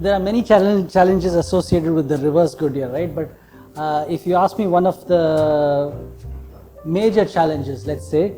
There are many challenges associated with the reverse Goodyear, right? But if you ask me, one of the major challenges, let's say,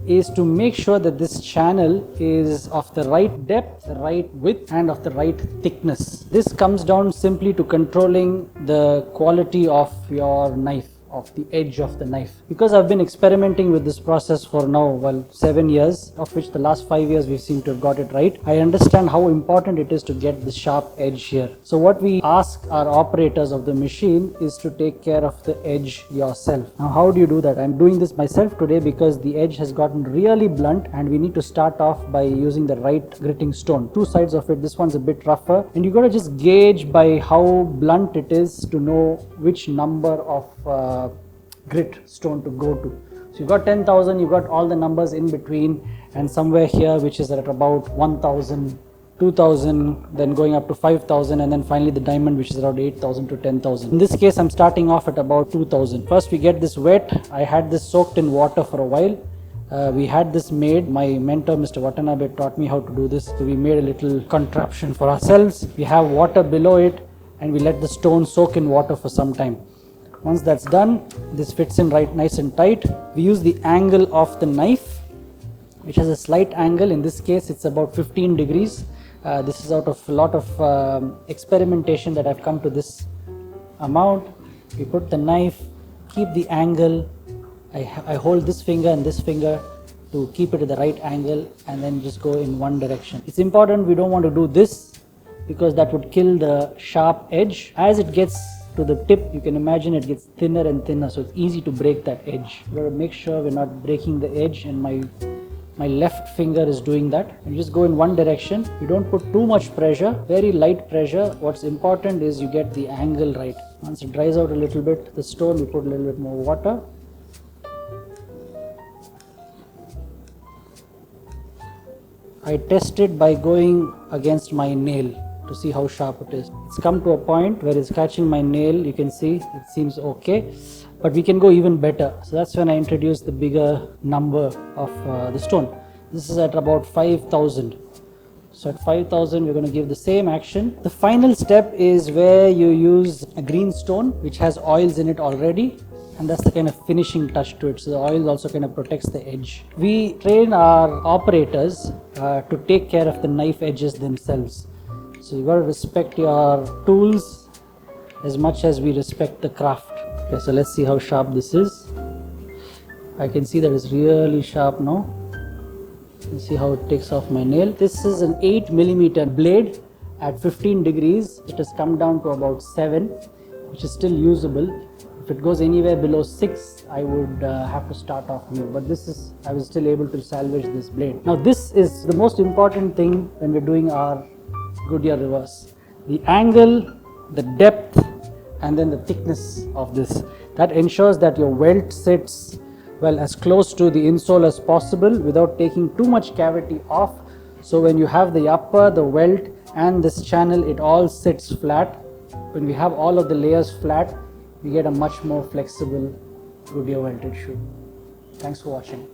is to make sure that this channel is of the right depth, the right width, and of the right thickness. This comes down simply to controlling the quality of your knife, of the edge of the knife. Because I've been experimenting with this process for now, well, 7 years, of which the last 5 years we seem to have got it right. I understand how important it is to get the sharp edge here. So what we ask our operators of the machine is to take care of the edge yourself. Now, how do you do that? I'm doing this myself today because the edge has gotten really blunt and we need to start off by using the right gritting stone. Two sides of it, this one's a bit rougher, and you got to just gauge by how blunt it is to know which number of grit stone to go to. So you've got 10,000, you've got all the numbers in between, and somewhere here which is at about 1,000, 2,000, then going up to 5,000, and then finally the diamond which is around 8,000 to 10,000. In this case I'm starting off at about 2,000. First we get this wet. I had this soaked in water for a while. We had this made. My mentor Mr. Watanabe taught me how to do this. So we made a little contraption for ourselves. We have water below it and we let the stone soak in water for some time. Once that's done, this fits in right nice and tight. We use the angle of the knife, which has a slight angle. In this case it's about 15 degrees. This is out of a lot of experimentation that I've come to this amount. We put the knife, keep the angle. I hold this finger and this finger to keep it at the right angle, and then just go in one direction. It's important, we don't want to do this because that would kill the sharp edge. As it gets to the tip, you can imagine it gets thinner and thinner, so it's easy to break that edge. We've got to make sure we're not breaking the edge, and my left finger is doing that. And you just go in one direction. You don't put too much pressure, very light pressure. What's important is you get the angle right. Once it dries out a little bit, the stone, we put a little bit more water. I test it by going against my nail to see how sharp it is. It's come to a point where it's catching my nail. You can see it seems okay, but we can go even better. So that's when I introduce the bigger number of the stone. This is at about 5,000. So at 5,000 we're going to give the same action. The final step is where you use a green stone which has oils in it already, and that's the kind of finishing touch to it. So the oil also kind of protects the edge. We train our operators to take care of the knife edges themselves. So you got to respect your tools as much as we respect the craft. Okay, so let's see how sharp this is. I can see that it's really sharp now. You see how it takes off my nail. This is an 8mm blade at 15 degrees. It has come down to about 7, which is still usable. If it goes anywhere below 6, I would have to start off new. But this is, I was still able to salvage this blade. Now this is the most important thing when we're doing our Goodyear reverse. The angle, the depth, and then the thickness of this. That ensures that your welt sits well as close to the insole as possible without taking too much cavity off. So when you have the upper, the welt, and this channel, it all sits flat. When we have all of the layers flat, we get a much more flexible Goodyear welted shoe. Thanks for watching.